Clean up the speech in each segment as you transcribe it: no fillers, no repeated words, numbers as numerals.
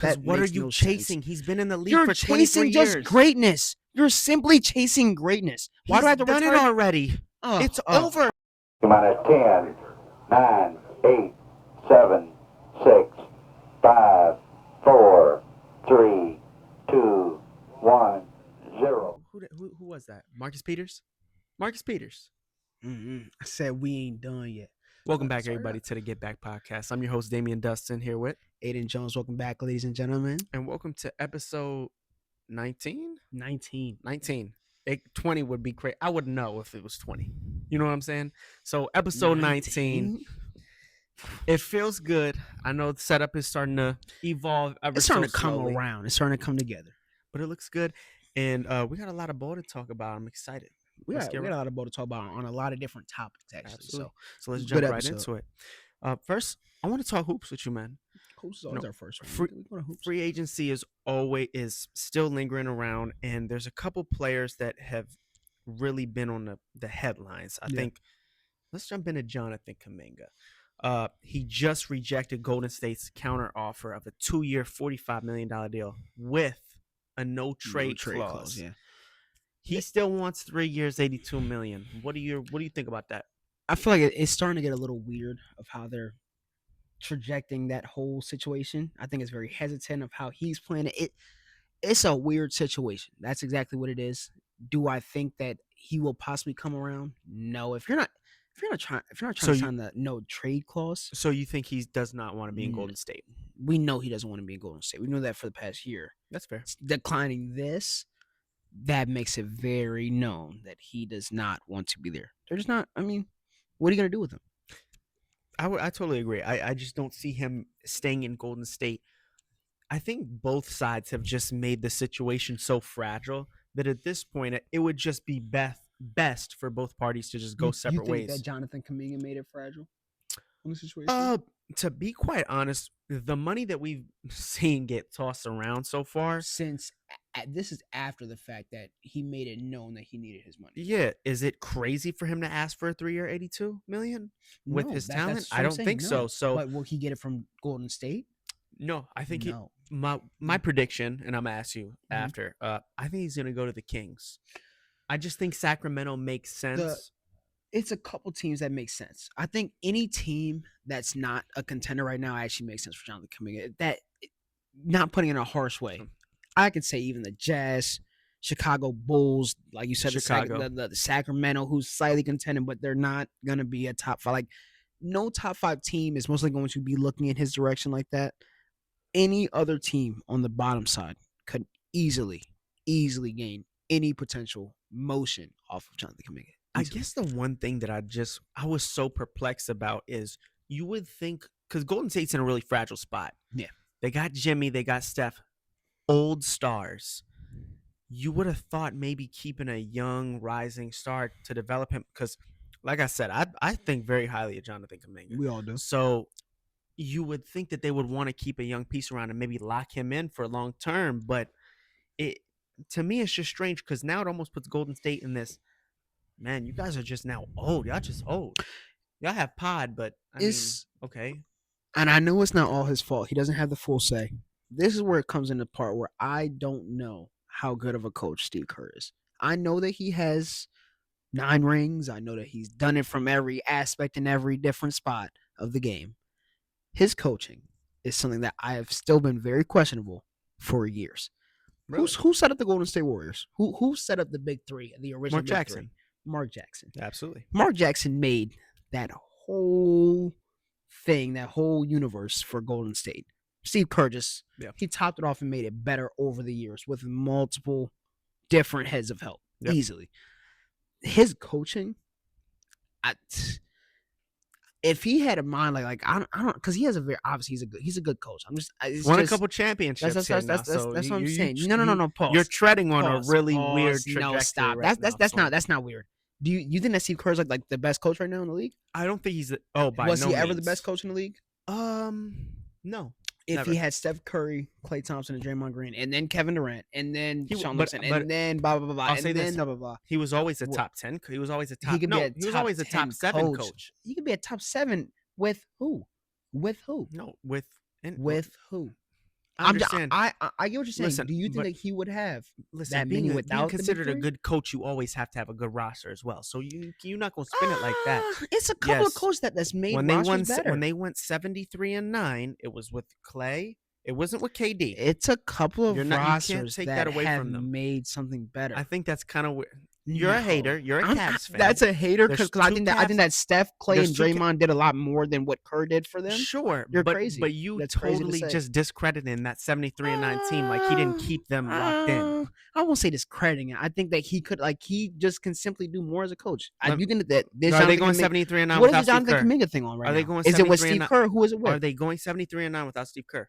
Because what are you chasing? He's been in the league for 23 years. You're chasing just greatness. You're simply chasing greatness. Why do I have to done it already? It's over. Minus 10, 9, 8, 7, 6, 5, 4, 3, 2, 1, 0. Who was that? Marcus Peters? Marcus Peters. I said we ain't done yet. Welcome back, everybody, to the Get Back podcast. I'm your host, Damian and Dusten, here with Ayden Jones. Welcome back, ladies and gentlemen. And welcome to episode 19? 19. 20 would be great. I would know if it was 20. You know what I'm saying? So episode 19. It feels good. I know the setup is starting to evolve. It's starting to come around. It's starting to come together. But it looks good. And we got a lot of ball to talk about. I'm excited. We got a lot of ball to talk about on a lot of different topics, actually. Absolutely. So let's jump right into it. First, I want to talk hoops with you, man. Hoops is always our first one. Free agency is still lingering around, and there's a couple players that have really been on the headlines. I think let's jump into Jonathan Kuminga. He just rejected Golden State's counter offer of a 2-year, $45 million deal with a no trade clause. Yeah. He still wants 3 years, $82 million. What do you think about that? I feel like it's starting to get a little weird of how they're trajecting that whole situation. I think it's very hesitant of how he's playing it. It's a weird situation. That's exactly what it is. Do I think that he will possibly come around? No. If you're not trying to sign the no trade clause. So you think he does not want to be in Golden State? We know he doesn't want to be in Golden State. We know that for the past year. That's fair. Declining this, that makes it very known that he does not want to be there. They're just not. I mean, what are you going to do with him? I totally agree. I just don't see him staying in Golden State. I think both sides have just made the situation so fragile that at this point, it would just be best for both parties to just go separate ways. You think that Jonathan Kuminga made it fragile in the situation? To be quite honest, the money that we've seen get tossed around so far, since this is after the fact that he made it known that he needed his money. Yeah, is it crazy for him to ask for a 3-year, $82 million with his talent? I don't think so. So, but will he get it from Golden State? No, I think my prediction, and I'm gonna ask you after. I think he's gonna go to the Kings. I just think Sacramento makes sense. It's a couple teams that make sense. I think any team that's not a contender right now actually makes sense for Jonathan Kuminga. That, not putting it in a harsh way, I could say even the Jazz, Chicago Bulls, like you said, the Sacramento, who's slightly contending, but they're not gonna be a top 5. Like, no top 5 team is mostly going to be looking in his direction like that. Any other team on the bottom side could easily gain any potential motion off of Jonathan Kuminga. I guess the one thing that I was so perplexed about is you would think, because Golden State's in a really fragile spot. Yeah. They got Jimmy, they got Steph, old stars. You would have thought maybe keeping a young rising star to develop him, because like I said, I think very highly of Jonathan Kuminga. We all do. So you would think that they would want to keep a young piece around and maybe lock him in for long term, but to me it's just strange because now it almost puts Golden State in this, man, you guys are just now old. Y'all just old. Y'all have pod, but I mean, okay. And I know it's not all his fault. He doesn't have the full say. This is where it comes in the part where I don't know how good of a coach Steve Kerr is. I know that he has 9 rings. I know that he's done it from every aspect in every different spot of the game. His coaching is something that I have still been very questionable for years. Really? Who set up the Golden State Warriors? Who set up the big 3, the original Mark Jackson? 3? Mark Jackson. Absolutely. Mark Jackson made that whole thing, that whole universe for Golden State. Steve Kerr he topped it off and made it better over the years with multiple different heads of help. Yep. Easily. His coaching, if he had a mind like I don't, because he has a very, obviously he's a good coach. Won a couple championships. That's what I'm saying. No, pause. You're treading on a really weird trajectory. No, stop. That's not weird. Do you think that Steve Kerr's like the best coach right now in the league? I don't think he's was he ever the best coach in the league? No. If never. He had Steph Curry, Klay Thompson, and Draymond Green, and then Kevin Durant, and then Sean Livingston, and then blah blah blah, and then blah blah blah. He was always a top 10. He was always a top. He was always a top 7 coach. He could be a top 7 with who? With who? No, with who? I understand. I get what you're saying. Listen, Do you think but that he would have listen, that many being without considered the a big good coach, you always have to have a good roster as well. So you're not gonna spin it like that. It's a couple of Yes. coaches that's made When they rosters won, better. when they went 73-9, it was with Clay. It wasn't with KD. It's a couple of You can't rosters take that that away have from them. made something better. I think that's kind of weird. You're a hater. You're a Cavs fan. That's a hater There's because I two think that Steph, Clay, and there's two Draymond did a lot more than what Kerr did for them. Sure, You're but crazy. but you That's crazy to totally say. just discrediting that 73-9 team. Like he didn't keep them locked in. I won't say discrediting it. I think that he could, he just can simply do more as a coach. I do think that this Are they going Jonathan 73-9 What is without the Steve Jonathan Kerr? Kuminga thing on right Are now? they going Is it with 73-9? Steve Kerr? Who is it with? Are they going 73-9 without Steve Kerr?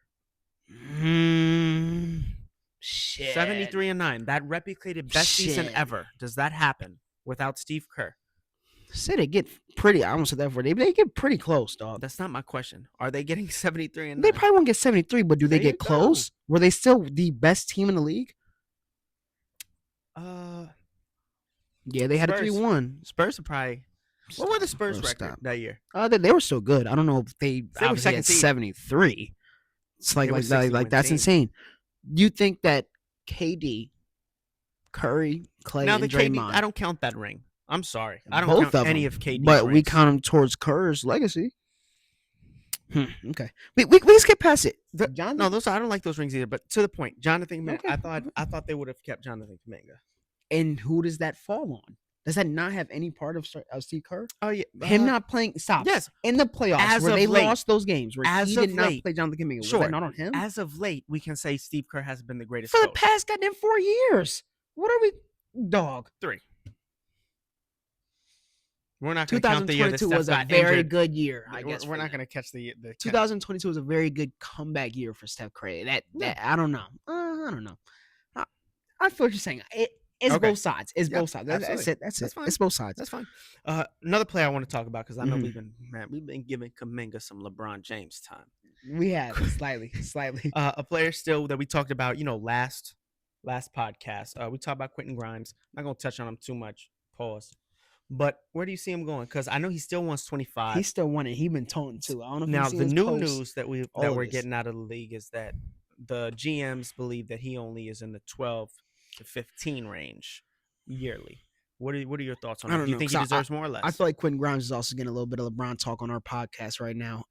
Shit. 73-9. That replicated best season Shit. ever. Does that happen without Steve Kerr? Say they get pretty. I almost said that for they get pretty close, dog. That's not my question. Are they getting 73-9? They probably won't get 73, but do they There you get close? go. Were they still the best team in the league? Yeah, they had a Spurs. 3-1. Spurs are probably. What were the Spurs Bro, record stop. that year? They were still good. I don't know if they were obviously second had seed. 73. It's They were like 60-win that's team. insane. Do you think that KD, Curry, Clay, Now and the KD, Draymond, I don't count that ring. I'm sorry, I don't both count of any them, of KD's but we rings. count them towards Kerr's legacy? Okay, we skip past it. Jonathan? No, those I don't like those rings either. But to the point, Jonathan, Okay. I thought they would have kept Jonathan Kuminga. And who does that fall on? Does that not have any part of Steve Kerr? Oh yeah, Him not playing. Stop. Yes, In the playoffs As where of they late. lost those games where As he of did not late. play Jonathan Kuminga. Was Sure. that not on him? As of late, we can say Steve Kerr has been the greatest For the coach. past goddamn 4 years. What are we, dog? 3. We're not going to count the year that 2022 Steph was a got very injured. good year. I guess We're not going to catch the 2022 was a very good comeback year for Steph Curry. That I don't know. I don't know. I feel what you're saying. It's Okay. both sides. It's Yep, both sides. That's absolutely. it. That's That's it. fine. It's both sides. That's fine. Another player I want to talk about because I know Mhm. we've been giving Kuminga some LeBron James time. We have slightly. A player still that we talked about, last podcast. We talked about Quentin Grimes. I'm not gonna touch on him too much. Pause. But where do you see him going? Because I know he still wants 25. He still won it. He been taunting too. I don't know. If Now you've seen the his new posts. news that all we're of this. getting out of the league is that the GMs believe that he only is in the 12 to 15 range yearly. What are your thoughts on I it? don't Do you know, think he 'cause deserves more or less? I feel like Quentin Grimes is also getting a little bit of LeBron talk on our podcast right now.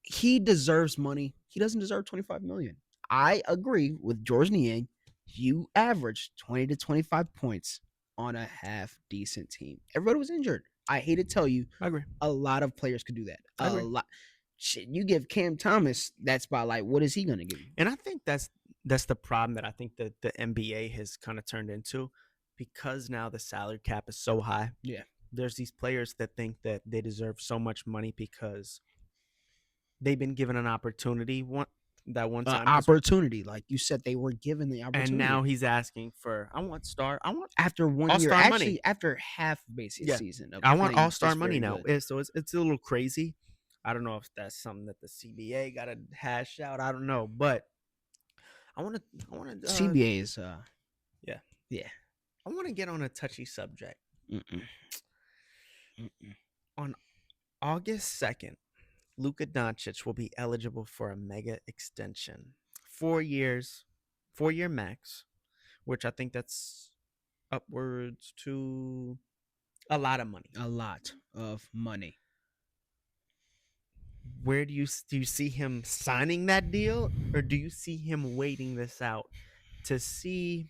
He deserves money. He doesn't deserve 25 million. I agree with George Niang. You average 20 to 25 points on a half decent team. Everybody was injured. I hate to tell you, I agree. a lot of players could do that. I A agree. lot. Shit, you give Cam Thomas that spotlight. What is he going to give you? And I think that's the problem that I think that the NBA has kind of turned into, because now the salary cap is so high. Yeah. There's these players that think that they deserve so much money because they've been given an opportunity one time. Opportunity, like you said, they were given the opportunity. And now he's asking for after 1 year, All-star money. actually after half basic season. Of I want playing all-star just money very now. good. So it's a little crazy. I don't know if that's something that the CBA got to hash out. I don't know, but I want to CBA is I want to get on a touchy subject. On August 2nd, Luka Doncic will be eligible for a mega extension. 4 years, 4-year max, which I think that's upwards to a lot of money. a lot of money. Where do you see him signing that deal, or do you see him waiting this out to see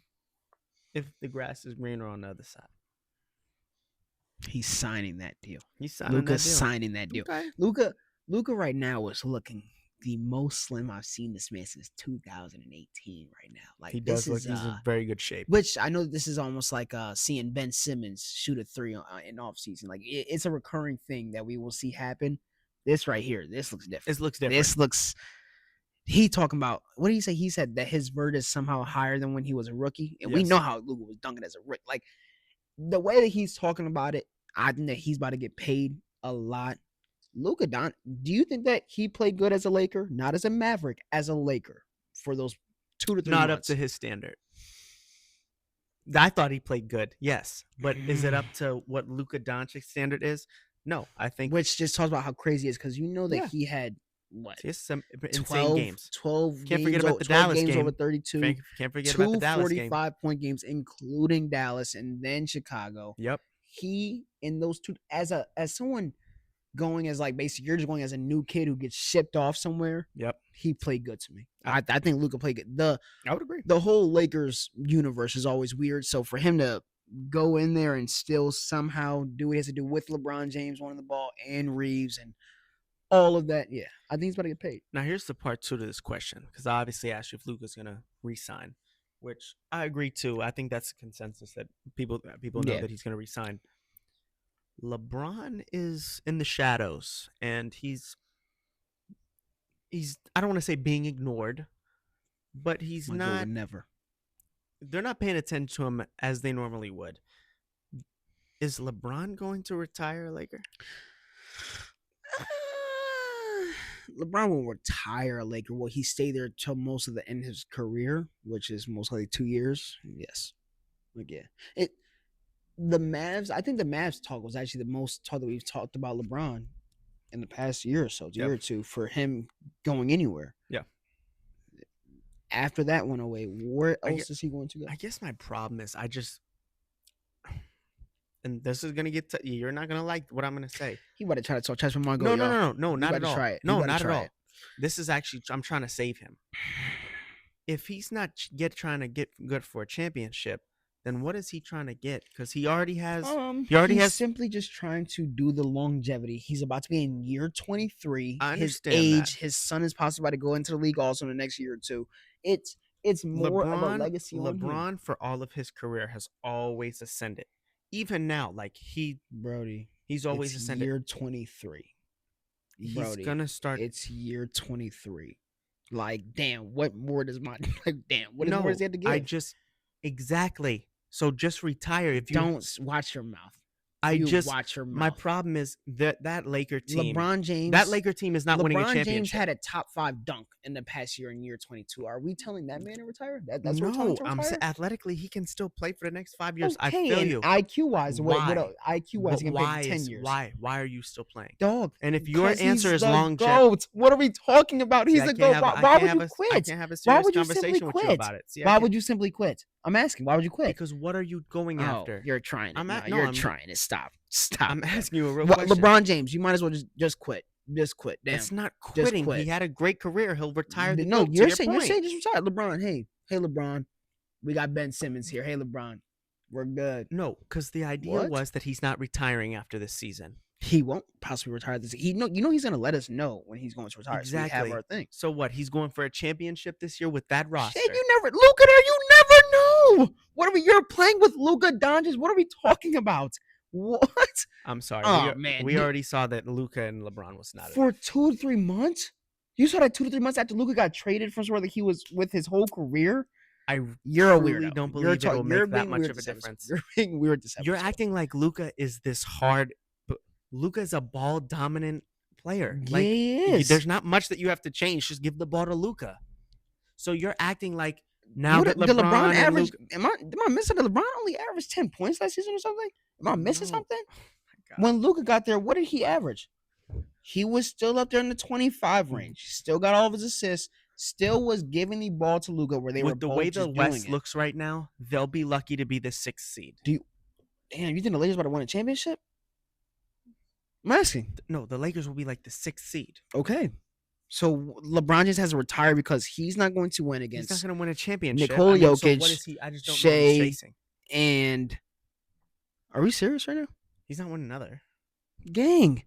if the grass is greener on the other side? He's signing that deal. He's signing Luka's that deal. signing that deal. Okay. Luka right now is looking the most slim I've seen this man since 2018 right now. Like He this does look. is He's in very good shape. which I know this is almost like seeing Ben Simmons shoot a 3 in off season. Like it's a recurring thing that we will see happen. This right here, this looks different. This looks different. This looks. He talking about, what did he say? He said that his vert is somehow higher than when he was a rookie, and we Yes. know how Luka was dunking as a rookie. Like the way that he's talking about it, I think that he's about to get paid a lot. Luka do you think that he played good as a Laker, not as a Maverick, as a Laker for those 2 to 3 Not months? up to his standard. I thought he played good, yes, but is it up to what Luka Doncic's standard is? No, I think Which just talks about how crazy it is, because you know that Yeah. he had what? It's some insane 12, games. 12 Can't games, forget about the 12 Dallas games game. over 32. Can't forget about the Two Dallas game. 45-point games, including Dallas and then Chicago. Yep. He in those two as someone going as like basically you're just going as a new kid who gets shipped off somewhere. Yep. He played good to me. I think Luka played good. I would agree. The whole Lakers universe is always weird. So for him to go in there and still somehow do what he has to do with LeBron James wanting the ball and Reeves and all of that, yeah, I think he's about to get paid. Now here's the part 2 to this question, because I obviously asked you if Luka's gonna resign, which I agree too. I think that's a consensus that people know that he's gonna resign. LeBron is in the shadows, and he's I don't want to say being ignored, but he's not. Never. They're not paying attention to him as they normally would. Is LeBron going to retire, Laker? LeBron won't retire a Laker. Will he stay there till most of the end of his career, which is most likely 2 years? Yes. Like, yeah. The Mavs, I think the Mavs talk was actually the most talk that we've talked about LeBron in the past year or so, year or two, for him going anywhere. Yeah. After that went away, where else is he going to go? I guess my problem is and this is gonna get you're not gonna like what I'm gonna say. He about to try to talk trash from Margot. No, not at all. Try it. No, not at all. This is actually I'm trying to save him. If he's not trying to get good for a championship, then what is he trying to get? Because he already has. He's simply just trying to do the longevity. He's about to be in year 23. I understand his age. that. His son is possibly about to go into the league also in the next year or two. It's more of a legacy. LeBron, for all of his career, has always ascended. Even now, like he's always ascended. Year 23. He's gonna start. It's year 23. Like, damn, what more does what more does he have to give? Exactly. So just retire if you don't watch your mouth. Watch your mouth. My problem is that Laker team. LeBron James. That Laker team is not winning a championship. LeBron James had a top 5 dunk in the past year in year 22. Are we telling that man to retire? That's what we're telling him to retire? I'm saying athletically he can still play for the next 5 years. Okay, I feel you. IQ wise, IQ wise, he can play for 10 years. Why are you still playing, dog? And if your answer is longevity, what are we talking about? He's the GOAT. Why would you quit? I can't have a serious conversation with you about it. Why would you simply quit? I'm asking. Why would you quit? Because what are you going after? You're trying it. You're trying it. Stop. I'm asking you a real question. LeBron James, you might as well just quit. Just quit. Damn. It's not quitting. He had a great career. He'll retire. You're saying just retire. LeBron, hey LeBron, we got Ben Simmons here. Hey LeBron, we're good. No, because the idea was that he's not retiring after this season. He won't possibly retire this. He's gonna let us know when he's going to retire. Exactly. So we have our thing. So what? He's going for a championship this year with that roster. Shit, Luka there. You never know. You're playing with Luka Doncic. What are we talking about? What? I'm sorry. Man. We already saw that Luka and LeBron was not for 2 to 3 months. You saw that 2 to 3 months after Luka got traded from where he was with his whole career. You're a weirdo. Don't believe it'll make that much of a difference. You're being weird. You're acting like Luka is this hard. Luka is a ball dominant player. Yeah, he is. There's not much that you have to change. Just give the ball to Luka. So you're acting like now that LeBron average. Am I missing? Did LeBron only average 10 points last season or something? Am I missing something? When Luka got there, what did he average? He was still up there in the 25 range. Still got all of his assists. Still was giving the ball to Luka where they were both the way the West doing looks right now. They'll be lucky to be the 6th seed. You think the Lakers about to win a championship? I'm asking. No, the Lakers will be like the 6th seed. Okay. So LeBron just has to retire because he's not going to win against. He's not going to win a championship. Nikola Jokic, so what is he? I just don't Shea, know what he's facing. And are we serious right now? He's not winning another. Gang,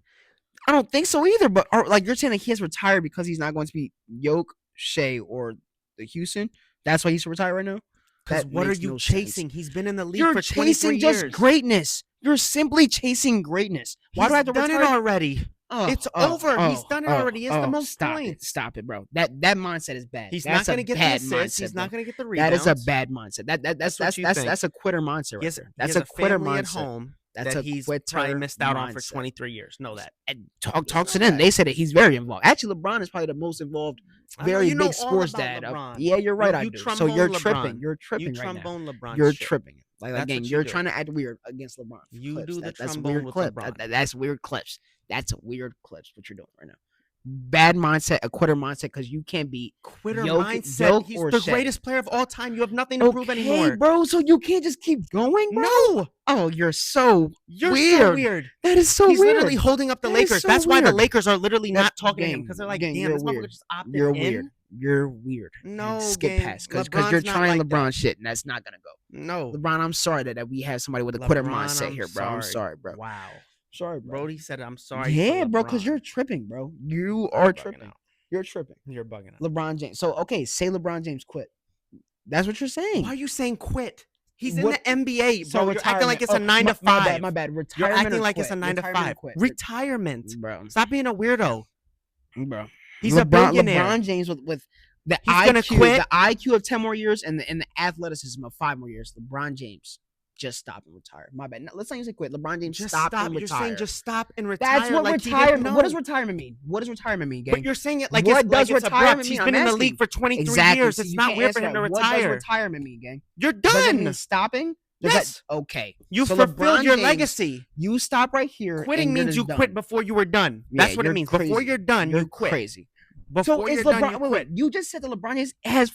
I don't think so either. But like you're saying, that he has retired because he's not going to be Jokic, Shea, or the Houston. That's why he's to retire right now. Because what are you chasing? He's been in the league for 23 years. You're chasing just greatness. You're simply chasing greatness. Why do I have to retire? He's done it already. It's over. He's done it already. It's the most points. Stop it, bro. That mindset is bad. He's not going to get the assists. He's not going to get the rebounds. That is a bad mindset. That's a quitter mindset right there. That's a quitter mindset. At home that's that he's probably missed out on for 23 years. Know that. Talk to them. They said that he's very involved. Actually, LeBron is probably the most involved, very big sports dad. Yeah, you're right. I do. So you're tripping. You're tripping right now. LeBron. You're tripping. Like again, you're trying to act weird against LeBron. You do the that's trombone weird with clip. LeBron. That's weird clips. That's a weird clips. What you're doing right now. bad mindset, a quitter mindset, because you can't be Quitter Yoke- mindset. Yoke He's or the Shea. greatest player of all time. You have nothing to prove anymore. bro. So you can't just keep going, bro? No, Oh, you're so you're weird. so weird. That is so He's weird. literally holding up the That is Lakers. so That's why the weird. Lakers are literally not That's- talking to him gang, because they're like, gang, damn, you're this motherfucker weird. just opted You're in. weird. You're weird. No, skip gang. past because LeBron's you're not trying like LeBron that. shit, and that's not gonna go. No, LeBron, I'm sorry that we have somebody with a quitter LeBron, mindset I'm here, bro. I'm sorry, bro. Wow, Sorry, bro. Brody said, "I'm sorry." Yeah, for bro, because LeBron. you're tripping, bro. You You're are bugging tripping. out. You're tripping. You're bugging out. LeBron James. So okay, say LeBron James quit. That's what you're saying. Why are you saying quit? He's in What- the NBA, So bro. You're acting like it's a 9 to 5. My bad. You're Retirement acting or like it's quit? a 9 to Retirement or 5. quit? Retirement. Bro. Stop being a weirdo. Bro. He's a billionaire. LeBron James with the He's IQ, gonna quit. the IQ of 10 more years and the athleticism of 5 more years. LeBron James just stop and retire. My bad. No, let's not even quit. LeBron James Just stop stop. and You're retire. saying just stop and retire. That's what like retirement. What does retirement? retirement mean? What does retirement mean, gang? But you're saying it like What it's does like it's retirement abrupt. mean? He's I'm been in the asking. league for 23 Exactly. years. So It's you not can't weird for answer him to that. What does retire. retirement mean, gang? You're Does it mean done. stopping? Does Yes. that, okay. You So fulfilled LeBron your James, legacy. You stop right here. Quitting and you're means just you quit done. before you were done. Yeah, That's what it you're means. crazy. Before you're done, You're you quit. crazy. Before So you're is done, LeBron? you Wait, quit. you just said that LeBron has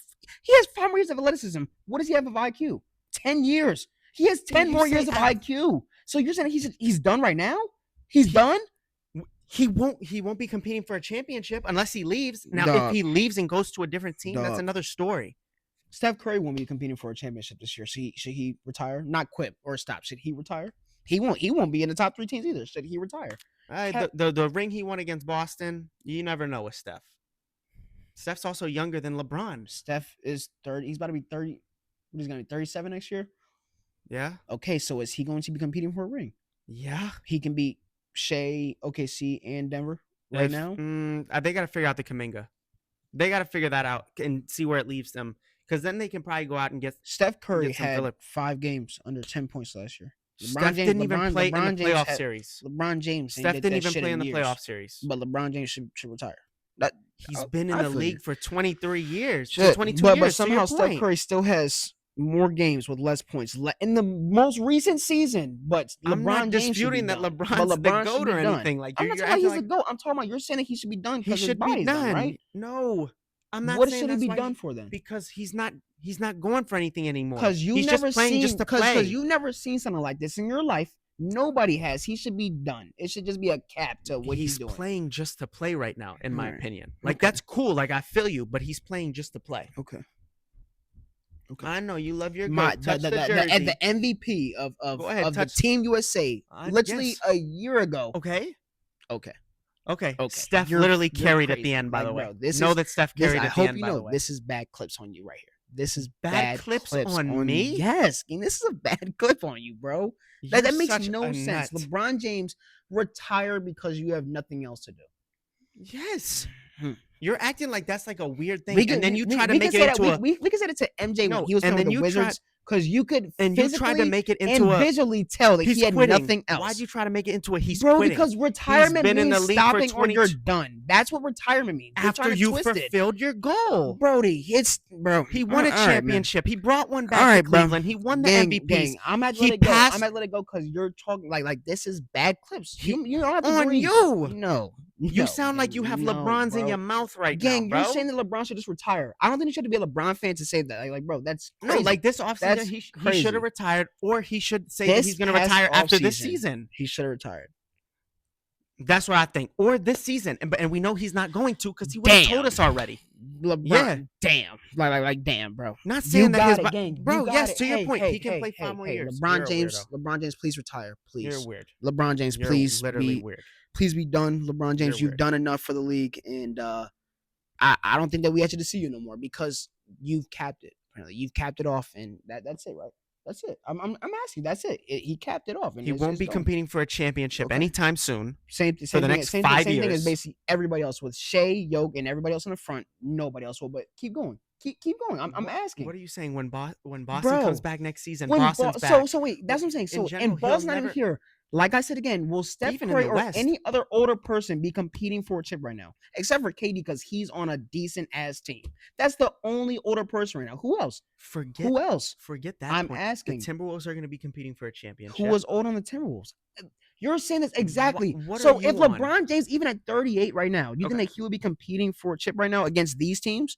5 more years of athleticism. What does he have of IQ? 10 years. He has 10 you more say years of I- IQ. So you're saying he's done right now? He's done? He won't be competing for a championship unless he leaves. Now, Dog. if he leaves and goes to a different team, that's Dog. another story. Steph Curry won't be competing for a championship this year. Should he retire? Not quit or stop. Should he retire? He won't be in the top 3 teams either. Should he retire? The ring he won against Boston, you never know with Steph. Steph's also younger than LeBron. Steph is 30. He's about to be 30. What is he going to be 37 next year? Yeah. Okay, so is he going to be competing for a ring? Yeah. He can beat Shea, OKC, and Denver right now. They got to figure out the Kuminga. They got to figure that out and see where it leaves them. Because then they can probably go out and get. Steph Curry get some had filler. 5 games under 10 points last year. Steph didn't even play in the playoff series. LeBron James. Steph didn't even play in the playoff series. But LeBron James should retire. He's been in I the feel league you. for 23 years. Shit, 22 but years. somehow to your point. Steph Curry still has more games with less points in the most recent season. But LeBron I'm not James disputing should that be done. LeBron's But the LeBron GOAT should be or done. anything. Like I'm you're not talking about acting he's like the GOAT. I'm talking about you're saying that he should be done he because his should be body's done, done, right? No, I'm not What saying should he that's be why done for then? because he's not going for anything anymore. Because he's just playing just to play. Because you never seen something like this in your life. Nobody has. He should be done. It should just be a cap to what he's doing. Playing just to play right now, in my Alright. opinion. Like Okay. that's cool. Like I feel you, but he's playing just to play. Okay. I know you love your My goat. Touch the the jersey. MVP of Go ahead, the touch- Team USA, literally yes. a year ago. Okay. Okay. Okay. Okay. Steph You're- literally you're carried at crazy. the end, by Like, the way. bro, this know is- that Steph This, carried I at the hope end, you by the know way. this is bad clips on you right here. This is Bad clips on me? Yes, gang, this is a bad clip on you, bro. You're That makes such no a sense. nut. LeBron James retired because you have nothing else to do. Yes. Hmm. You're acting like that's like a weird thing, We can- and then we- you we- try to we make can it say into that, a. we can say it to MJ No, when he was and playing then with the you try- Wizards because you could And you try to physically make it and into a. visually tell that He's he had quitting. nothing else. Why'd you try to make it into a he's Bro, quitting? because retirement been in means the league for stopping or you're 22 done. That's what retirement means. They're After trying to you twist it. fulfilled your goal. Brody, it's bro. He won a all right, man. championship. He brought one back All right, to bro. Cleveland. He won the Gang, MVPs. gang, I'm at He let it go. passed- I'm at let it go because you're talking like this is bad clips. He- You don't have to on agree. you. No, You no, sound like you have no, LeBron's in bro. your mouth right Gang, now, bro. you're saying that LeBron should just retire. I don't think you should be a LeBron fan to say that. Like bro, that's No, crazy. like this offseason, That's he crazy. should have retired, or he should say that This he's going to past retire after this offseason. season. he should have retired. That's what I think. Or this season, and we know he's not going to because he would have Damn. told us already. LeBron, Yeah. damn, like damn, bro. Not You saying that got his it, bo- gang. bro. You got Yes, it. to your Hey, point, hey, he can hey, play 5 hey, more hey, years. LeBron You're a James, weirdo. LeBron James, please retire, please. You're weird. LeBron James, You're please literally be, weird. please be done. LeBron James, You're you've weird. done enough for the league, and I don't think that we actually see you no more because you've capped it. Apparently, you've capped it off, and that's it, right? That's it. I'm asking. That's it. He capped it off. And He it's- won't it's be done. competing for a championship Okay. anytime soon. Same the thing, next same 5 thing as years. basically everybody else with Shea, Yoke, and everybody else in the front. Nobody else will. But keep going. Keep going. I'm asking. What are you saying? When Boston Bro, comes back next season, When Boston's Bo- back. So wait, that's what I'm saying. So general, and Ball's he'll not even never- here. Like I said again, will Steph Even in Curry the or West. any other older person be competing for a chip right now, except for KD because he's on a decent ass team? That's the only older person right now. Who else? Forget Who else? Forget that. I'm point. asking. The Timberwolves are going to be competing for a championship. Who was old on the Timberwolves? You're saying this exactly. What So are if you on? LeBron James, even at 38 right now, do you think Okay. that he would be competing for a chip right now against these teams?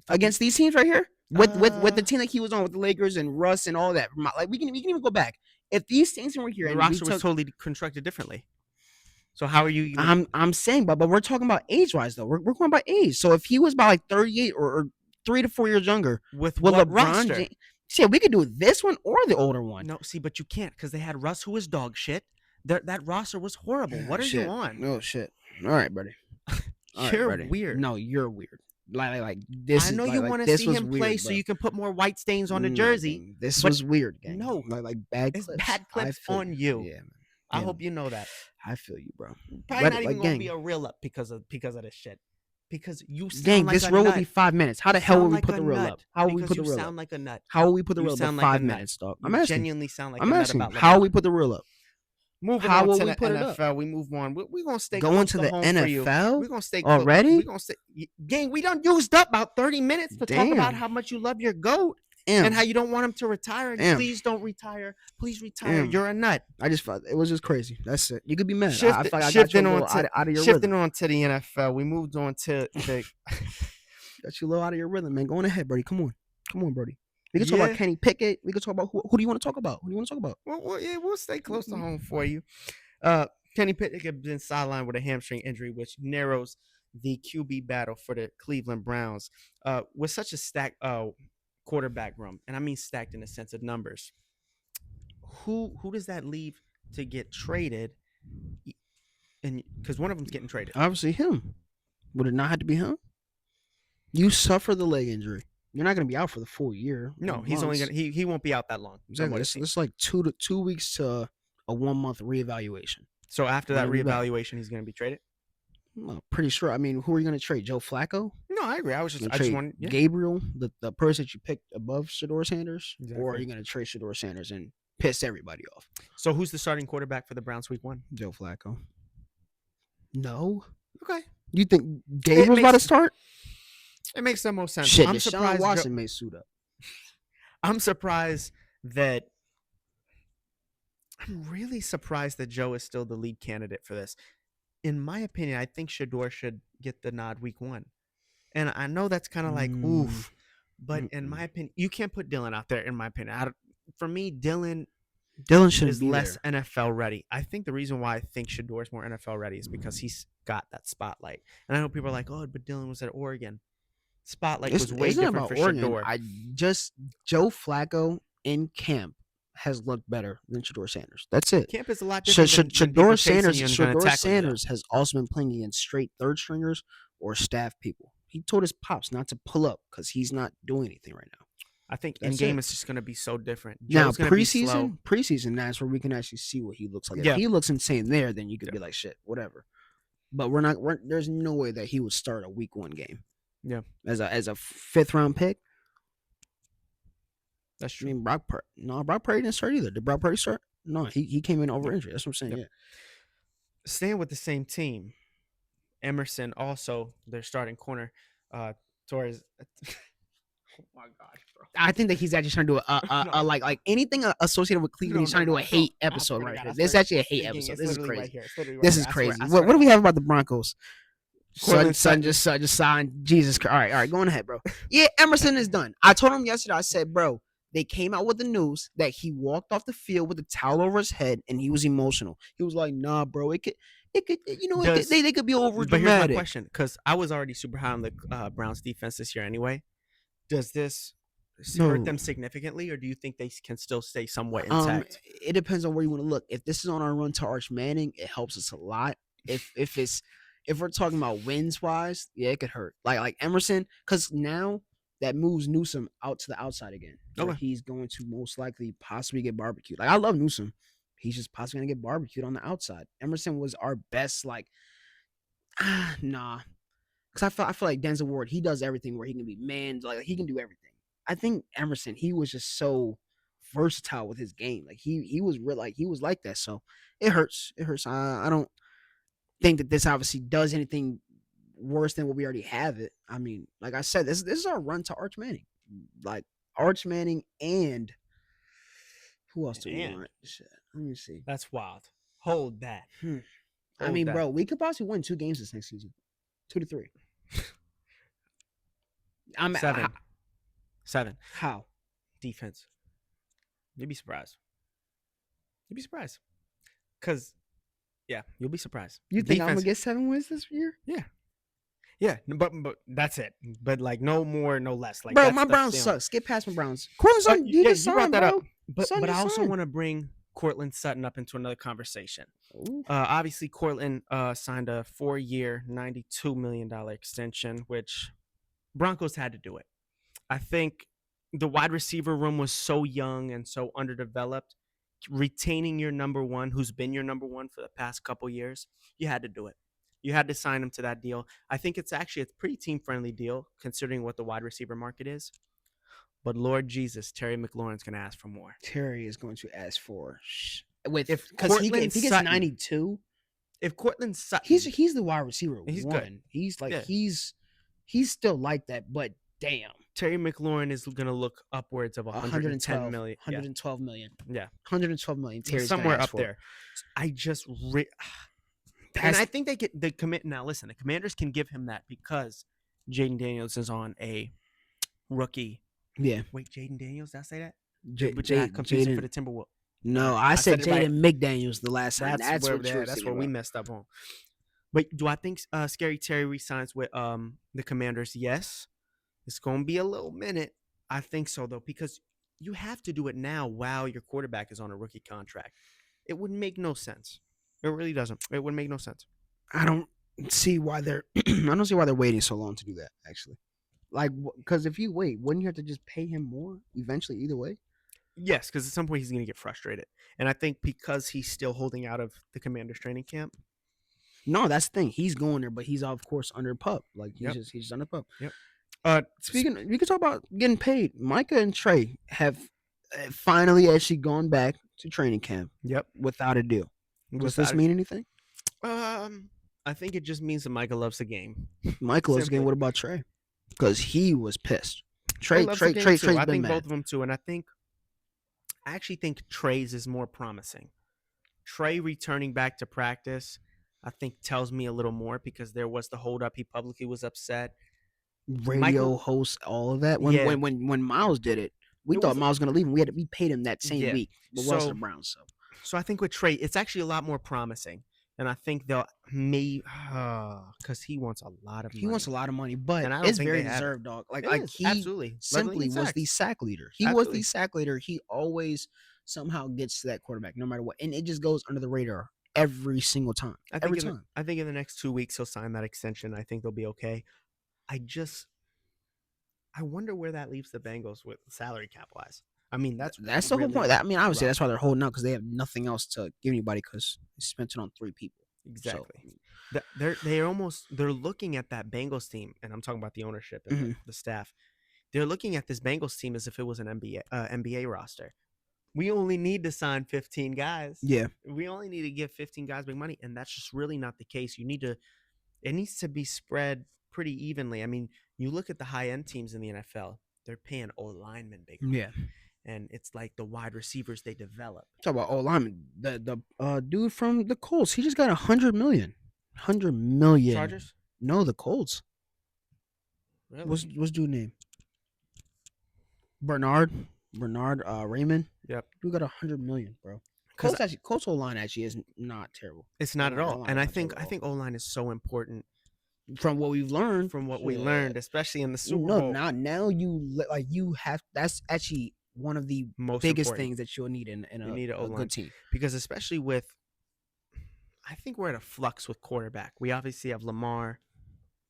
Against these teams right here? With the team that he was on with the Lakers and Russ and all that. Like we can even go back. If these teams were here The and we roster was took, totally constructed differently. So how are you even? I'm saying, but we're talking about age wise though. We're going by age. So if he was about like 38 or 3 to 4 years younger, With with what LeBron roster? James, shit, we could do this one or the older one. No, see, but you can't because they had Russ, who was dog shit. That roster was horrible. What are you on? Oh shit! All right, buddy. You're weird. No, you're weird. Like this. I know is, you like, want to this see was him weird, play so bro. you can put more white stains on the Nah, jersey. gang, this but was weird, gang. no, like bad it's clips. bad I clips feel on you. Yeah, man. I Yeah, hope you know that. I feel you, bro. Probably Let not it- even like, gonna gang. be a reel up because of this shit. Because you sound Gang, like this a reel will nut. be 5 minutes. How the You hell will sound we like put a the reel nut up? How will we because put the you reel sound up? like a nut. How will we put the You reel up? sound At like a 5 nut. minutes, dog. You I'm asking. genuinely sound like I'm a nut asking. about LeBron. How will we put the reel up? Moving How on will to we the put it up? NFL, we move on. We're gonna stay Going close to to the home for you. NFL We're gonna stay already? We're gonna stay. Gang, we done used up about 30 minutes to talk about Damn. how much you love your GOAT Damn. and how you don't want him to retire. Damn. Please don't retire. Please retire. Damn. You're a nut. I just felt it was just crazy. That's it. You could be mad. I Shifting, feel like I got you a shifting little on to out of your shifting rhythm. on to the NFL. We moved on to the. Got you a little out of your rhythm, man. Go on ahead, Brody. Come on, Brody. We can talk Yeah. about Kenny Pickett. We can talk about who do you want to talk about? Who do you want to talk about? Well, yeah, we'll stay close to home for you. Kenny Pickett has been sidelined with a hamstring injury, which narrows the QB battle for the Cleveland Browns. With such a stacked quarterback room, and I mean stacked in the sense of numbers, who does that leave to get traded? And because one of them's getting traded. Obviously him. Would it not have to be him? You suffer the leg injury. You're not going to be out for the full year. No, he's only gonna he won't be out that long. Exactly. It's like 2 weeks to a 1 month reevaluation. So after that Gonna be back. reevaluation, he's going to be traded. I'm pretty sure. I mean, who are you going to trade? Joe Flacco? No, I agree. I just trade wanted Gabriel, the person that you picked above Shador Sanders, or are Exactly. you going to trade Shador Sanders and piss everybody off? So who's the starting quarterback for the Browns week 1? Joe Flacco. No. Okay, You think Gabriel's about to start? it makes the most sense. Shit, I'm Deshaun surprised. Watson may suit up. I'm surprised that. I'm really surprised that Joe is still the lead candidate for this. In my opinion, I think Shador should get the nod week 1, and I know that's kind of like oof, but in my opinion, you can't put Dylan out there. In my opinion, for me, Dylan should is be less there. NFL ready. I think the reason why I think Shador is more NFL ready is because he's got that spotlight. And I know people are like, "Oh, but Dylan was at Oregon. Spotlight was way It's not different about for Oregon. Shador." Joe Flacco in camp has looked better than Shador Sanders. That's it. Camp is a lot different. than Shador people chasing Sanders you and gonna tackle you, though. Sanders has also been playing against straight third stringers or staff people. He told his pops not to pull up because he's not doing anything right now. I think That's in game it. it's just going to be so different. Now Joe's gonna be slow. preseason, that's where we can actually see what he looks like. Yeah. If he looks insane there, then you could be like, shit, whatever. But there's no way that he would start a week 1 game. Yeah. As a 5th round pick. That's I true. mean, Brock Purdy didn't start either. Did Brock Purdy start? No, he came in over injury. That's what I'm saying. Yep. Yeah. Staying with the same team, Emerson also their starting corner. Torres. Oh my gosh, bro! I think that he's actually trying to do a like anything associated with Cleveland. He's trying to do a hate episode right here. This is actually a hate episode. This is crazy. This is crazy. What do we have about the Broncos? Son just signed. Jesus Christ. All right, going ahead, bro. Yeah, Emerson is done. I told him yesterday. I said, bro, they came out with the news that he walked off the field with a towel over his head and he was emotional. He was like, nah, bro, it could, they could be over But here's my dramatic. question, because I was already super high on the Browns defense this year anyway. Does this hurt them significantly, or do you think they can still stay somewhat intact? It depends on where you want to look. If this is on our run to Arch Manning, it helps us a lot. If we're talking about wins wise, yeah, it could hurt. Like Emerson, because now that moves Newsom out to the outside again. Okay. He's going to most likely possibly get barbecued. Like I love Newsom. He's just possibly gonna get barbecued on the outside. Emerson was our best, nah. Because I feel like Denzel Ward, he does everything where he can be man, like he can do everything. I think Emerson, he was just so versatile with his game. Like he was real, like he was like that. So it hurts. It hurts. I don't think that this obviously does anything worse than what we already have it. I mean, like I said, this is our run to Arch Manning. Like Arch Manning and who else do we want? Shit. Let me see. That's wild. Hold that. I mean, bro, we could possibly win 2 games this next season, 2 to 3. I'm 7. How? Defense. You'd be surprised. Cause yeah, you'll be surprised. You think I'm gonna get 7 wins this year? Yeah, but that's it. But like no more, no less. Like, bro, my Browns suck. Skip past my Browns. Cortland Sutton, you just signed, that bro. up. But I also want to bring Cortland Sutton up into another conversation. Obviously, Cortland signed a 4-year, $92 million extension, which Broncos had to do it. I think the wide receiver room was so young and so underdeveloped. Retaining your number one, who's been your number one for the past couple years, you had to do it. You had to sign him to that deal. I think it's actually a pretty team-friendly deal considering what the wide receiver market is. But Lord Jesus, Terry McLaurin's going to ask for more. Terry is going to ask for if he gets 92. If Cortland Sutton, he's the wide receiver. He's one. Good. He's like he's still like that, but damn. Terry McLaurin is going to look upwards of 110 million. 112 million. Yeah. 112 million. Terry's somewhere up there. I just and I think they get the commit. Now, listen, the Commanders can give him that because Jaden Daniels is on a rookie. Yeah. Wait, Jaden Daniels? Did I say that? Jaden for the Timberwolves. No, I said Jaden McDaniels the last time. That's where we messed up on. But do I think Scary Terry resigns with the Commanders? Yes. It's going to be a little minute. I think so, though, because you have to do it now while your quarterback is on a rookie contract. It would make no sense. It really doesn't. It would make no sense. I don't see why they're waiting so long to do that, actually. Like, because if you wait, wouldn't you have to just pay him more eventually either way? Yes, because at some point he's going to get frustrated. And I think because he's still holding out of the Commanders training camp. No, that's the thing. He's going there, but he's, of course, under pup. Like, he's just under pup. Yep. Speaking, we can talk about getting paid. Micah and Trey have finally actually gone back to training camp. Yep. Without a deal. Does this mean anything? I think it just means that Micah loves the game. Micah loves the game. What about Trey? Because he was pissed. Trey's I think been mad. Both of them too, and I actually think Trey's is more promising. Trey returning back to practice, I think tells me a little more because there was the holdup. He publicly was upset. Radio host, all of that. When Miles did it, we thought Miles was gonna leave, and we paid him that same week. But the Browns. So I think with Trey, it's actually a lot more promising. And I think they'll because he wants a lot of money. He wants a lot of money, but it's very deserved, dog. He absolutely simply was the sack leader. He was the sack leader. He always somehow gets to that quarterback, no matter what. And it just goes under the radar every single time. I think in the next 2 weeks he'll sign that extension. I think they'll be okay. I wonder where that leaves the Bengals with salary cap wise. I mean, that's the whole point. Obviously, that's why they're holding out because they have nothing else to give anybody because they spent it on 3 people. Exactly. So, they're looking at that Bengals team, and I'm talking about the ownership and the staff. They're looking at this Bengals team as if it was an NBA roster. We only need to sign 15 guys. Yeah. We only need to give 15 guys big money, and that's just really not the case. It needs to be spread pretty evenly. I mean, you look at the high-end teams in the NFL, they're paying O-linemen big money. Yeah. And it's like the wide receivers they develop. Talk about O-lineman. The dude from the Colts, he just got $100 million. $100 million. Chargers? No, the Colts. Really? What's dude name? Bernard Raymond. Yep. Dude got $100 million, bro. Colts O-line actually is not terrible. It's not at all. And I think O-line is so important. From what we've learned. We learned, especially in the Super Bowl. Now you have. That's actually one of the biggest things that you'll need in a good team. Because especially I think we're at a flux with quarterback. We obviously have Lamar,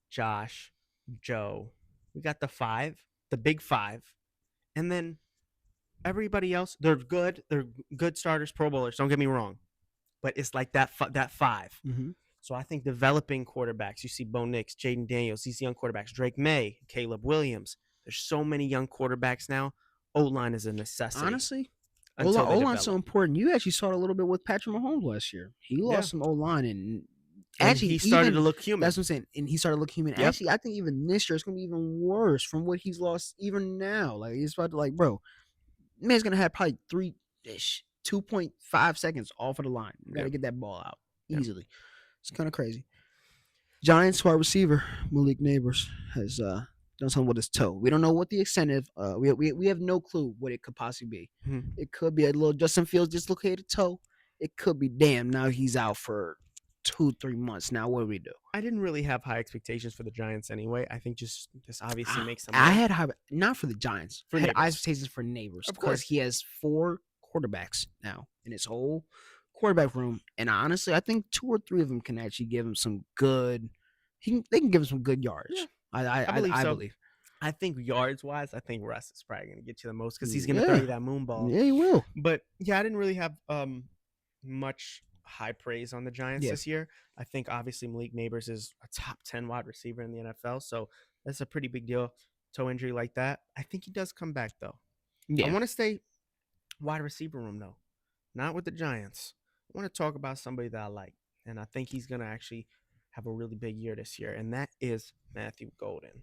Josh, Joe. We got the big 5. And then everybody else, they're good. They're good starters, Pro Bowlers. Don't get me wrong. But it's like that 5. Mm-hmm. So I think developing quarterbacks, you see Bo Nix, Jaden Daniels, these young quarterbacks, Drake May, Caleb Williams. There's so many young quarterbacks now. O-line is a necessity. Honestly, O-line's so important. You actually saw it a little bit with Patrick Mahomes last year. He lost some O-line, and actually he started to look human. That's what I'm saying. And he started to look human. Yep. Actually, I think even this year it's going to be even worse from what he's lost even now. Like, he's about to, bro, man's going to have probably 2.5 seconds off of the line. You got to Yep. get that ball out Yep. easily. It's kind of crazy. Giants wide receiver Malik Neighbors has done something with his toe. We don't know what the extent of. We have no clue what it could possibly be. Mhm. It could be a little Justin Fields dislocated toe. It could be damn. Now he's out for 2-3 months. Now what do we do? I didn't really have high expectations for the Giants anyway. I think just this obviously makes them. I look- had high, not for the Giants. For I had Neighbors. expectations for Neighbors Of because course. he has 4 quarterbacks now in his whole quarterback room, and honestly, I think 2 or 3 of them can actually give him some good. They can give him some good yards. Yeah, I believe so. believe. I think yards wise, I think Russ is probably going to get you the most because he's going to Yeah. throw you that moon ball. Yeah, he will. But yeah, I didn't really have much high praise on the Giants Yeah. this year. I think obviously Malik Neighbors is a top 10 wide receiver in the NFL, so that's a pretty big deal. Toe injury like that. I think he does come back though. Yeah. I want to stay wide receiver room though, not with the Giants. I want to talk about somebody that I like, and I think he's going to actually have a really big year this year, and that is Matthew Golden.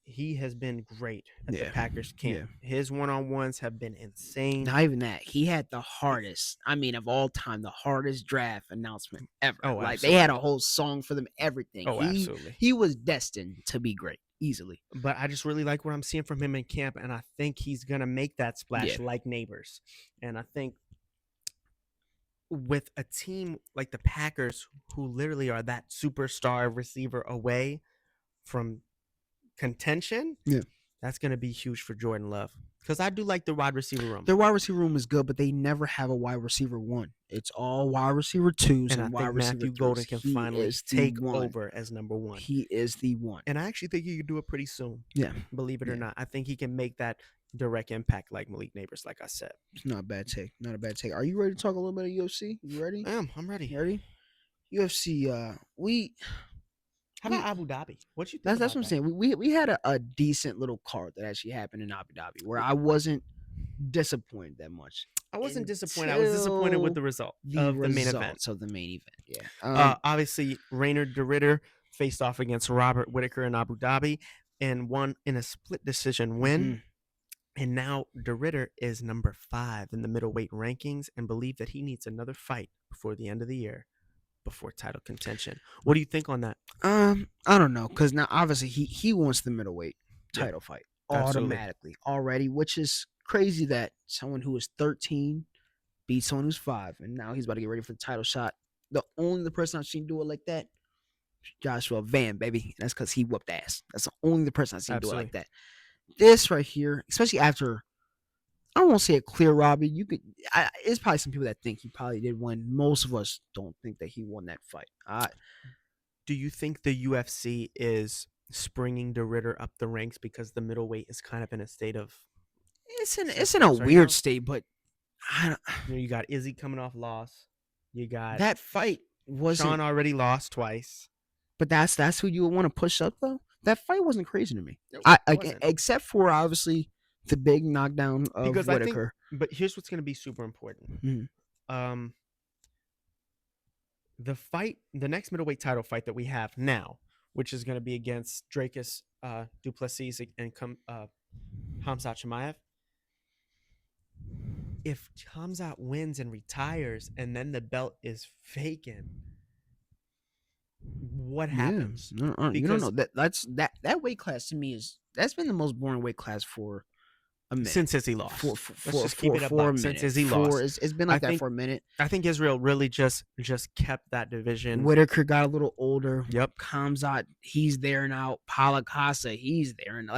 He has been great at the Yeah. Packers camp. His one-on-ones have been insane. Not even that. He had the hardest, of all time, the hardest draft announcement ever. Oh, like they had a whole song for them, everything. Oh, absolutely. He was destined to be great, easily. But I just really like what I'm seeing from him in camp, and I think he's gonna make that splash like Neighbors. And I think with a team like the Packers, who literally are that superstar receiver away from contention, that's going to be huge for Jordan Love. Because I do like the wide receiver room. Their wide receiver room is good, but they never have a wide receiver 1. It's all wide receiver 2s and I wide think receiver Matthew 3s. Golden can He finally is the take one. over as number 1. He is the one. And I actually think he can do it pretty soon. Yeah. Believe it or not. I think he can make that direct impact like Malik Neighbors, like I said. It's not a bad take. Not a bad take. Are you ready to talk a little bit of UFC? You ready? I'm ready. You ready? UFC, How about Abu Dhabi? What you think? That's what I'm saying. We had a decent little card that actually happened in Abu Dhabi where I wasn't disappointed that much. I wasn't disappointed. I was disappointed with the result of the main event. Of the main event, yeah. Obviously, Rainer de Ridder faced off against Robert Whittaker in Abu Dhabi and won in a split decision win. And now de Ridder is number 5 in the middleweight rankings and believe that he needs another fight before the end of the year, before title contention. What do you think on that? I don't know, because now obviously he wants the middleweight title fight automatically already, which is crazy that someone who is 13 beat someone who's 5, and now he's about to get ready for the title shot. The only person I've seen do it like that, Joshua Van, baby. That's because he whooped ass. That's the only person I've seen do it like that. This right here, especially after, I won't say a clear robbery. It's probably some people that think he probably did win. Most of us don't think that he won that fight. Do you think the UFC is springing de Ridder up the ranks because the middleweight is kind of in a state of? It's in a weird state, but you got Izzy coming off loss. You got that fight wasn't. Sean already lost twice. But that's who you would want to push up though. That fight wasn't crazy to me. Except for obviously the big knockdown of Whittaker. But here's what's going to be super important. Mm-hmm. The next middleweight title fight that we have now, which is going to be against Dracus Duplessis and Khamzat Chimaev. If Khamzat wins and retires, and then the belt is vacant, what happens? You don't know that weight class to me that's been the most boring weight class for a minute since Izzy lost. Let's just keep it up for a minute. Since Izzy lost, it's been like that for a minute. I think Israel really just kept that division. Whittaker got a little older. Yep. Khamzat, he's there now. Palakasa, he's there, and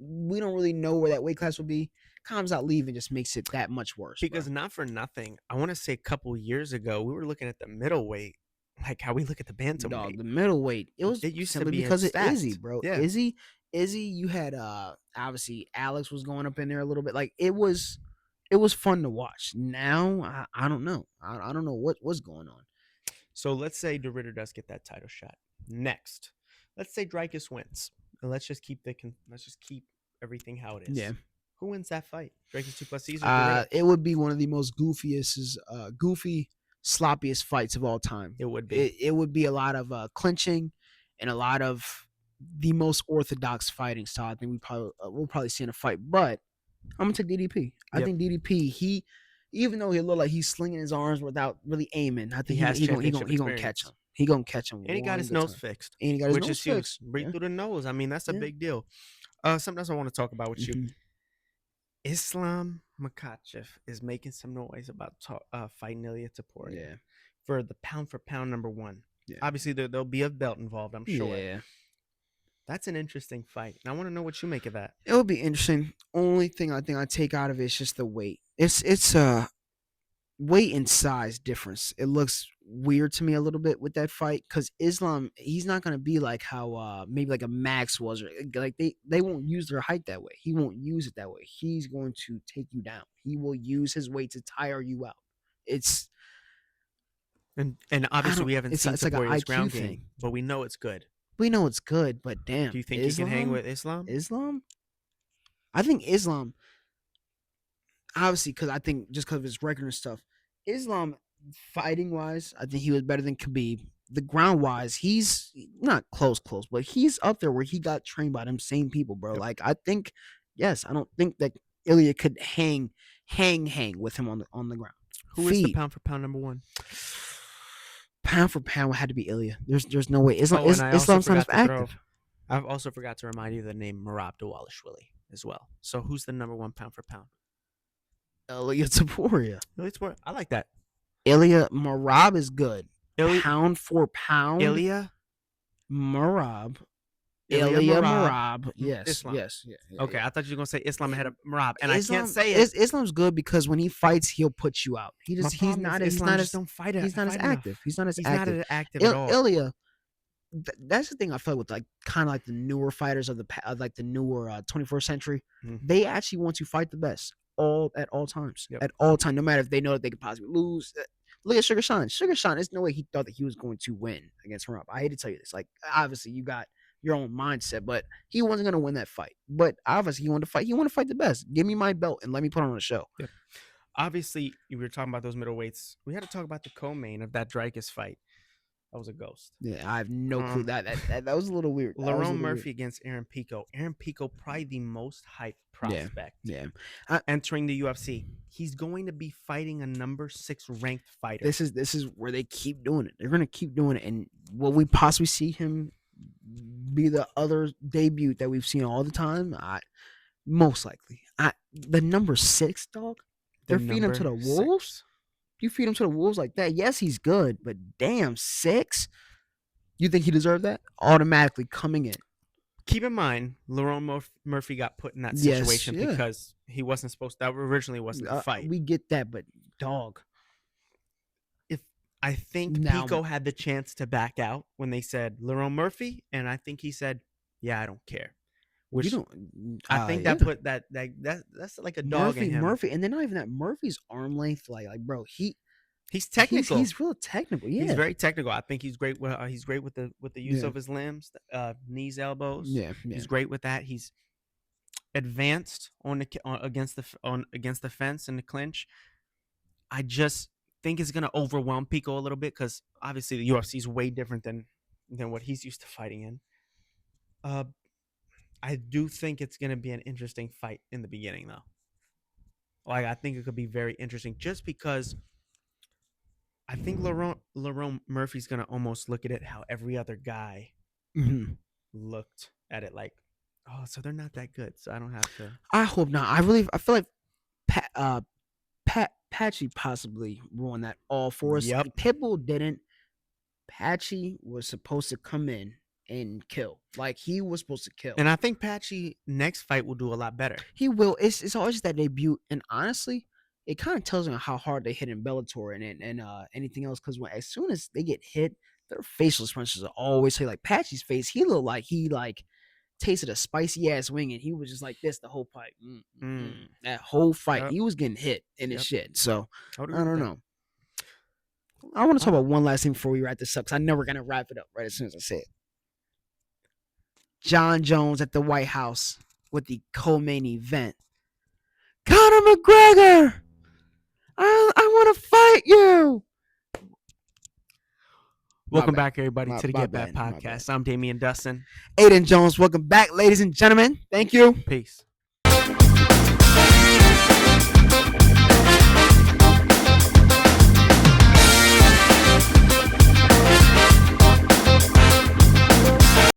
we don't really know where that weight class will be. Khamzat leaving just makes it that much worse. Because not for nothing, I want to say a couple years ago we were looking at the middleweight, like how we look at the bantamweight. Dog, the middleweight. It used to be because of Izzy, bro. Yeah. Izzy. You had obviously Alex was going up in there a little bit. Like it was fun to watch. Now I don't know. I don't know what's going on. So let's say de Ridder does get that title shot. Next, let's say Dracus wins, and let's just keep everything how it is. Yeah. Who wins that fight? Dracus Duplessis or de Ridder? It would be one of the most goofy, sloppiest fights of all time. It would be. It would be a lot of clinching and a lot of the most orthodox fighting style. I think we'll probably see in a fight. But I'm gonna take DDP. I Yep. think DDP. Even though he look like he's slinging his arms without really aiming, I think He has he gonna championship catch him. experience. He gonna catch him. And he got one his good nose time. fixed, And he got his which nose is huge. fixed. Breathe Yeah. through the nose. I mean, that's a Yeah. big deal. Something else I want to talk about with you. Mhm. Islam Makhachev is making some noise about fighting Ilia Topuria Yeah. for the pound for pound number 1. Yeah. Obviously, there'll be a belt involved, I'm sure. Yeah. That's an interesting fight. And I want to know what you make of that. It would be interesting. Only thing I think I take out of it is just the weight. It's weight and size difference. It looks weird to me a little bit with that fight because Islam, he's not gonna be like how maybe like a Max was, or like they won't use their height that way. He won't use it that way. He's going to take you down. He will use his weight to tire you out. It's And obviously we haven't it's seen like an Topuria's IQ ground thing. game, but we know it's good. We know it's good, but damn, Do you think he can hang with Islam? Islam? I think Islam, obviously, because I think just because of his record and stuff, Islam fighting wise, I think he was better than Khabib. The ground wise, he's not close, but he's up there where he got trained by them same people, bro. Yep. Like I think, yes, I don't think that Ilia could hang with him on the ground. Who is the pound for pound number 1? Pound for pound had to be Ilia. There's no way. Islam, Oh, and I also Islam's not as forgot to throw- active. I've also forgot to remind you of the name Merab Dawalishvili as well. So who's the number 1 pound for pound? Ilia Topuria. I like that. Ilia Merab is good. Ilia, Pound for pound. Ilia Merab. Ilia Ilia Merab. Merab. Yes. Islam. Yes. Yeah, Okay, I thought you were gonna say Islam ahead of Merab, and Islam, I can't say it. Islam's good because when he fights, he'll put you out. My problem is Islam just don't fight. He's not as enough. active. He's not as He's active. not as active at all. Ilia. That's the thing I feel with like kind of like the newer fighters of like the newer 21st century. Mhm. They actually want to fight the best at all times. Yep. At all times, no matter if they know that they could possibly lose. Look at Sugar Sean. Sugar Sean, there's no way he thought that he was going to win against Merab. I hate to tell you this. Like, obviously, you got your own mindset, but he wasn't going to win that fight. But obviously, he wanted to fight. He wanted to fight the best. Give me my belt and let me put on a show. Yep. Obviously, we were talking about those middleweights. We had to talk about the co-main of that Dreykus fight. That was a ghost. Yeah, I have no clue. That was a little weird. Lerone Murphy against Aaron Pico. Aaron Pico, probably the most hyped prospect. Yeah. Entering the UFC. He's going to be fighting a number 6 ranked fighter. This is where they keep doing it. They're gonna keep doing it, and will we possibly see him be the other debut that we've seen all the time? Most likely. The number 6 dog. They're feeding him to the wolves. 6. You feed him to the wolves like that. Yes, he's good, but damn, 6. You think he deserved that? Automatically coming in. Keep in mind, Lerone Murphy got put in that Yes, situation yeah. because he wasn't supposed. That originally wasn't the fight. We get that, but dog. I think Now- Pico had the chance to back out when they said Lerone Murphy, and I think he said, "Yeah, I don't care." Which You don't. I think yeah. that put that's like a dog in him. Murphy, and then not even that. Murphy's arm length, like bro, He's technical. He's real technical. Yeah, He's very technical. I think he's great. He's great with the use Yeah. of his limbs, knees, elbows. yeah. He's great with that. He's advanced against the fence in the clinch. I just think it's gonna overwhelm Pico a little bit because obviously the UFC is way different than what he's used to fighting in. I do think it's gonna be an interesting fight in the beginning, though. Like I think it could be very interesting just because I think Lerone Murphy's gonna almost look at it how every other guy Mhm. looked at it, like, oh, so they're not that good, so I don't have to. I hope not. I feel like Patchy possibly ruined that all for us. Yep. Pitbull didn't. Patchy was supposed to come in and kill. Like he was supposed to kill. And I think Patchy next fight will do a lot better. He will. It's always that debut, and honestly, it kind of tells me how hard they hit in Bellator and anything else. Because as soon as they get hit, their facial expressions are always say like Patchy's face. He looked like he tasted a spicy ass wing, and he was just like this the whole fight. That whole fight, Yep. he was getting hit in his shit. So would agree I with don't that. know. I want to talk about one last thing before we wrap this up. Cause I know we're gonna wrap it up right as soon as I say it. John Jones at the White House with the co-main event. Conor McGregor, I want to fight you. Welcome bad. back, everybody, to the My Get bad, Back my podcast. I'm Damian Dustin. Ayden Jones, welcome back, ladies and gentlemen. Thank you. Peace.